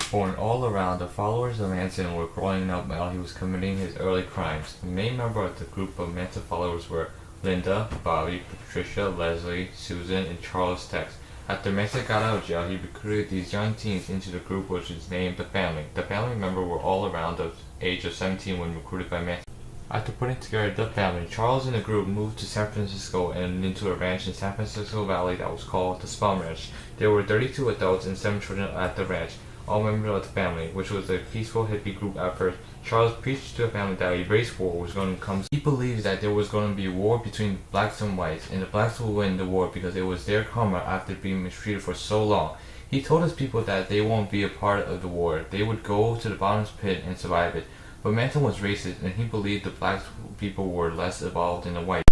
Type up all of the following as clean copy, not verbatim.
Born all around, the followers of Manson were growing up while he was committing his early crimes. The main member of the group of Manson followers were Linda, Bobby, Patricia, Leslie, Susan, and Charles Tex. After Manson got out of jail, he recruited these young teens into the group, which is named the Family. The Family members were all around the age of 17 when recruited by Manson. After putting together the family, Charles and the group moved to San Francisco and into a ranch in San Francisco Valley that was called the Spum Ranch. There were 32 adults and 7 children at the ranch, all members of the family, which was a peaceful hippie group at first. Charles preached to the family that a race war was going to come. He believed that there was going to be a war between blacks and whites, and the blacks would win the war because it was their karma after being mistreated for so long. He told his people that they won't be a part of the war. They would go to the bottomless pit and survive it. But Manson was racist, and he believed the black people were less evolved than the white.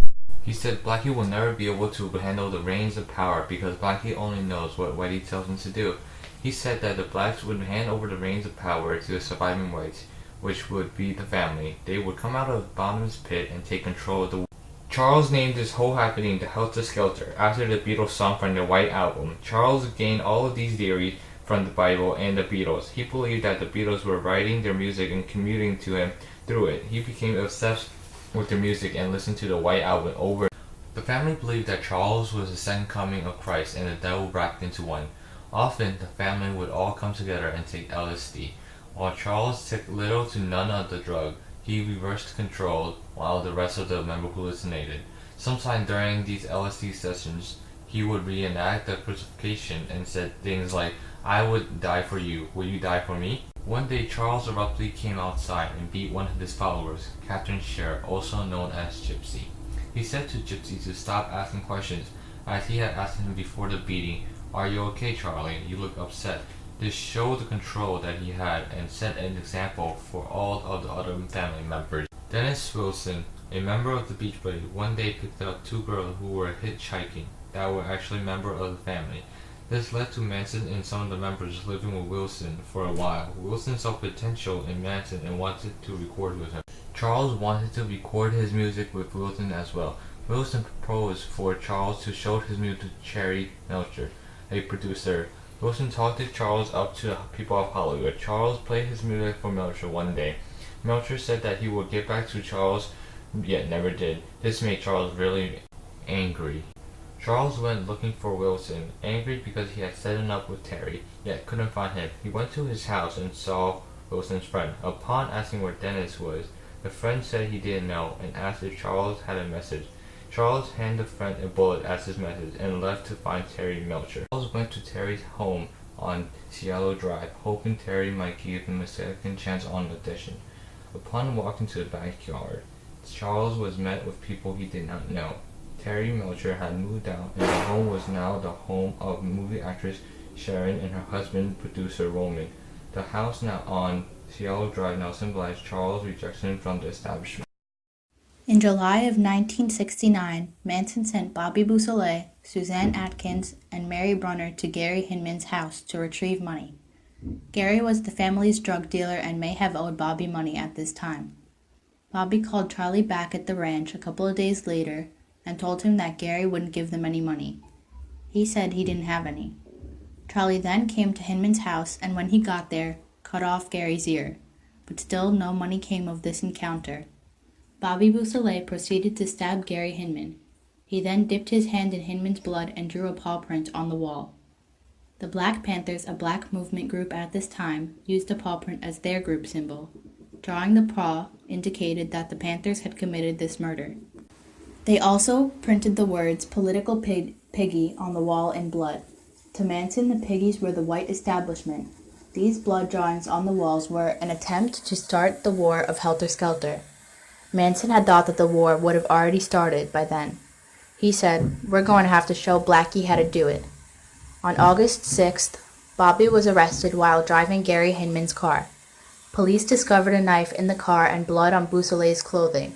He said Blackie will never be able to handle the reins of power because Blackie only knows what Whitey tells him to do. He said that the blacks would hand over the reins of power to the surviving whites, which would be the family. They would come out of the bottomless pit and take control of the world. Charles named this whole happening the Helter Skelter, after the Beatles song from their White Album. Charles gained all of these theories from the Bible and the Beatles. He believed that the Beatles were writing their music and communicating to him through it. He became obsessed with their music and listened to the White Album over. The family believed that Charles was the second coming of Christ and the devil wrapped into one. Often, the family would all come together and take LSD. While Charles took little to none of the drug, he reversed control while the rest of the members hallucinated. Sometime during these LSD sessions, he would reenact the crucifixion and said things like, "I would die for you. Will you die for me?" One day, Charles abruptly came outside and beat one of his followers, Captain Scher, also known as Gypsy. He said to Gypsy to stop asking questions, as he had asked him before the beating, "Are you okay, Charlie? You look upset." This showed the control that he had and set an example for all of the other family members. Dennis Wilson, a member of the Beach Boys, one day picked up 2 girls who were hitchhiking that were actually members of the family. This led to Manson and some of the members living with Wilson for a while. Wilson saw potential in Manson and wanted to record with him. Charles wanted to record his music with Wilson as well. Wilson proposed for Charles to show his music to Terry Melcher, a producer. Wilson talked Charles up to the people of Hollywood. Charles played his music for Melcher one day. Melcher said that he would get back to Charles, yet never did. This made Charles really angry. Charles went looking for Wilson, angry because he had set him up with Terry, yet couldn't find him. He went to his house and saw Wilson's friend. Upon asking where Dennis was, the friend said he didn't know and asked if Charles had a message. Charles handed the friend a bullet as his message and left to find Terry Melcher. Charles went to Terry's home on Cielo Drive, hoping Terry might give him a second chance on audition. Upon walking to the backyard, Charles was met with people he did not know. Terry Melcher had moved out, and the home was now the home of movie actress Sharon and her husband, producer Roman. The house now on Cielo Drive now symbolized Charles' rejection from the establishment. In July of 1969, Manson sent Bobby Beausoleil, Suzanne Atkins, and Mary Brunner to Gary Hinman's house to retrieve money. Gary was the family's drug dealer and may have owed Bobby money at this time. Bobby called Charlie back at the ranch a couple of days later and told him that Gary wouldn't give them any money. He said he didn't have any. Charlie then came to Hinman's house and when he got there, cut off Gary's ear, but still no money came of this encounter. Bobby Beausoleil proceeded to stab Gary Hinman. He then dipped his hand in Hinman's blood and drew a paw print on the wall. The Black Panthers, a black movement group at this time, used the paw print as their group symbol. Drawing the paw indicated that the Panthers had committed this murder. They also printed the words "Political Piggy" on the wall in blood. To Manson, the piggies were the white establishment. These blood drawings on the walls were an attempt to start the war of Helter Skelter. Manson had thought that the war would have already started by then. He said, "We're going to have to show Blackie how to do it." On August 6th, Bobby was arrested while driving Gary Hinman's car. Police discovered a knife in the car and blood on Beausoleil's clothing.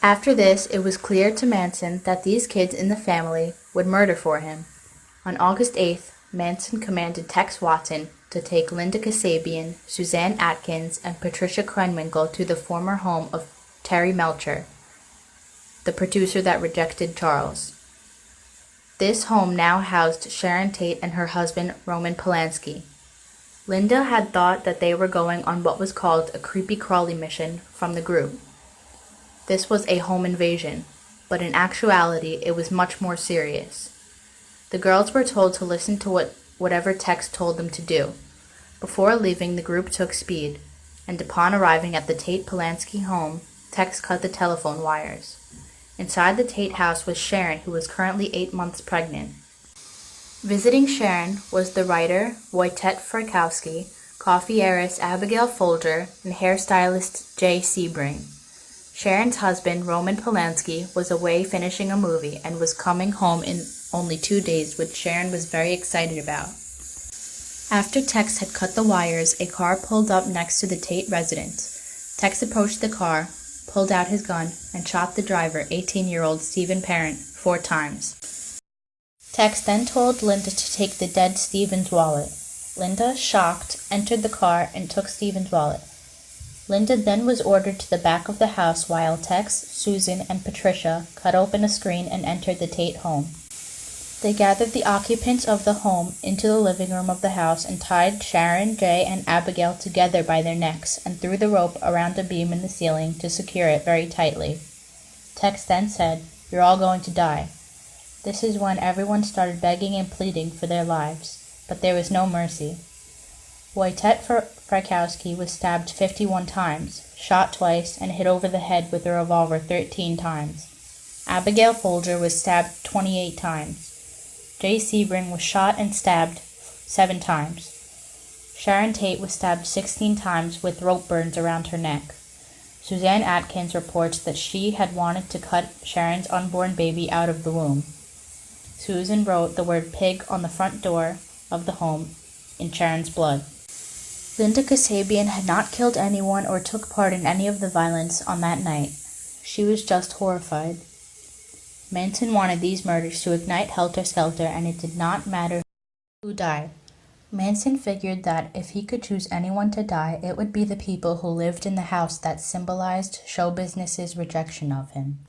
After this, it was clear to Manson that these kids in the family would murder for him. On August 8th, Manson commanded Tex Watson to take Linda Kasabian, Suzanne Atkins, and Patricia Krenwinkel to the former home of Terry Melcher, the producer that rejected Charles. This home now housed Sharon Tate and her husband Roman Polanski. Linda had thought that they were going on what was called a creepy-crawly mission from the group. This was a home invasion, but in actuality it was much more serious. The girls were told to listen to whatever Tex told them to do. Before leaving, the group took speed, and upon arriving at the Tate Polanski home, Tex cut the telephone wires. Inside the Tate house was Sharon, who was currently 8 months pregnant. Visiting Sharon was the writer Wojtek Frykowski, coffee heiress Abigail Folger, and hairstylist Jay Sebring. Sharon's husband, Roman Polanski, was away finishing a movie and was coming home in only 2 days, which Sharon was very excited about. After Tex had cut the wires, a car pulled up next to the Tate residence. Tex approached the car, pulled out his gun, and shot the driver, 18-year-old Stephen Parent, 4 times. Tex then told Linda to take the dead Stephen's wallet. Linda, shocked, entered the car and took Stephen's wallet. Linda then was ordered to the back of the house while Tex, Susan, and Patricia cut open a screen and entered the Tate home. They gathered the occupants of the home into the living room of the house and tied Sharon, Jay, and Abigail together by their necks and threw the rope around a beam in the ceiling to secure it very tightly. Tex then said, "You're all going to die." This is when everyone started begging and pleading for their lives, but there was no mercy. Wojtek Frykowski was stabbed 51 times, shot twice, and hit over the head with a revolver 13 times. Abigail Folger was stabbed 28 times. Jay Sebring was shot and stabbed 7 times. Sharon Tate was stabbed 16 times with rope burns around her neck. Suzanne Atkins reports that she had wanted to cut Sharon's unborn baby out of the womb. Susan wrote the word pig on the front door of the home in Sharon's blood. Linda Kasabian had not killed anyone or took part in any of the violence on that night. She was just horrified. Manson wanted these murders to ignite helter-skelter, and it did not matter who died. Manson figured that if he could choose anyone to die, it would be the people who lived in the house that symbolized show business's rejection of him.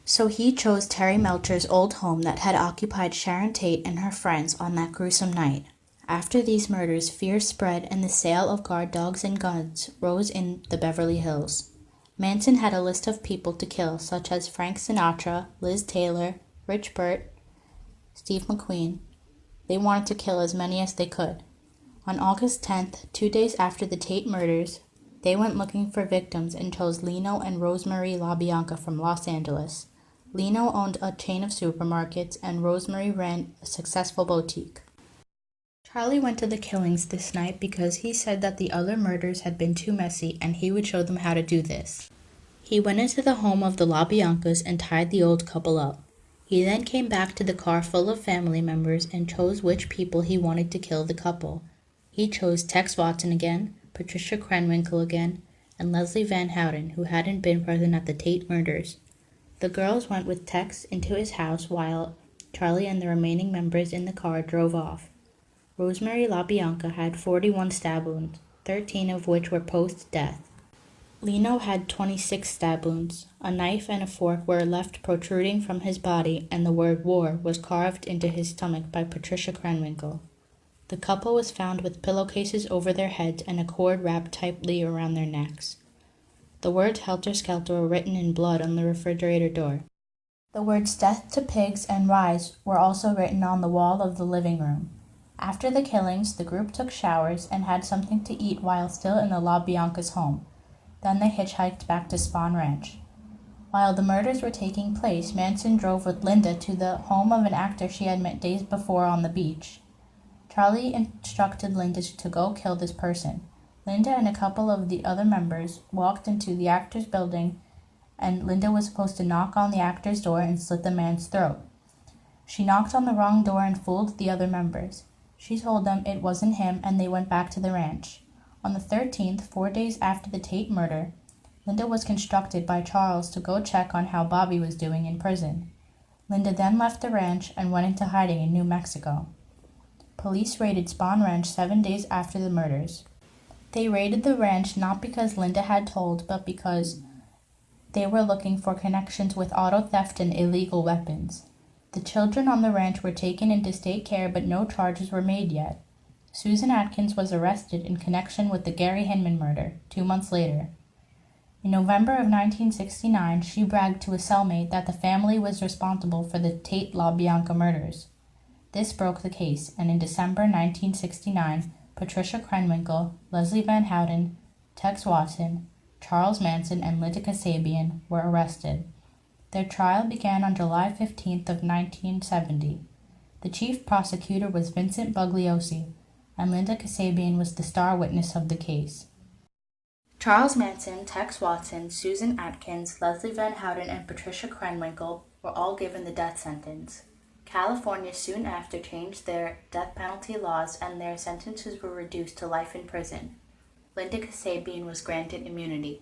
So he chose Terry Melcher's old home that had occupied Sharon Tate and her friends on that gruesome night. After these murders, fear spread and the sale of guard dogs and guns rose in the Beverly Hills. Manson had a list of people to kill, such as Frank Sinatra, Liz Taylor, Rich Burt, Steve McQueen. They wanted to kill as many as they could. On August 10th, 2 days after the Tate murders, they went looking for victims and chose Lino and Rosemary LaBianca from Los Angeles. Lino owned a chain of supermarkets, and Rosemary ran a successful boutique. Charlie went to the killings this night because he said that the other murders had been too messy and he would show them how to do this. He went into the home of the LaBiancas and tied the old couple up. He then came back to the car full of family members and chose which people he wanted to kill the couple. He chose Tex Watson again, Patricia Krenwinkel again, and Leslie Van Houten, who hadn't been present at the Tate murders. The girls went with Tex into his house while Charlie and the remaining members in the car drove off. Rosemary LaBianca had 41 stab wounds, 13 of which were post-death. Lino had 26 stab wounds. A knife and a fork were left protruding from his body, and the word war was carved into his stomach by Patricia Krenwinkel. The couple was found with pillowcases over their heads and a cord wrapped tightly around their necks. The words helter-skelter were written in blood on the refrigerator door. The words death to pigs and rise were also written on the wall of the living room. After the killings, the group took showers and had something to eat while still in the LaBianca's home. Then they hitchhiked back to Spahn Ranch. While the murders were taking place, Manson drove with Linda to the home of an actor she had met days before on the beach. Charlie instructed Linda to go kill this person. Linda and a couple of the other members walked into the actor's building, and Linda was supposed to knock on the actor's door and slit the man's throat. She knocked on the wrong door and fooled the other members. She told them it wasn't him, and they went back to the ranch. On the 13th, 4 days after the Tate murder, Linda was constructed by Charles to go check on how Bobby was doing in prison. Linda then left the ranch and went into hiding in New Mexico. Police raided Spahn Ranch 7 days after the murders. They raided the ranch not because Linda had told, but because they were looking for connections with auto theft and illegal weapons. The children on the ranch were taken into state care, but no charges were made yet. Susan Atkins was arrested in connection with the Gary Hinman murder 2 months later. In November of 1969, she bragged to a cellmate that the family was responsible for the Tate LaBianca murders. This broke the case, and in December 1969, Patricia Krenwinkel, Leslie Van Houten, Tex Watson, Charles Manson, and Linda Kasabian were arrested. Their trial began on July 15th of 1970. The chief prosecutor was Vincent Bugliosi, and Linda Kasabian was the star witness of the case. Charles Manson, Tex Watson, Susan Atkins, Leslie Van Houten, and Patricia Krenwinkel were all given the death sentence. California soon after changed their death penalty laws and their sentences were reduced to life in prison. Linda Kasabian was granted immunity.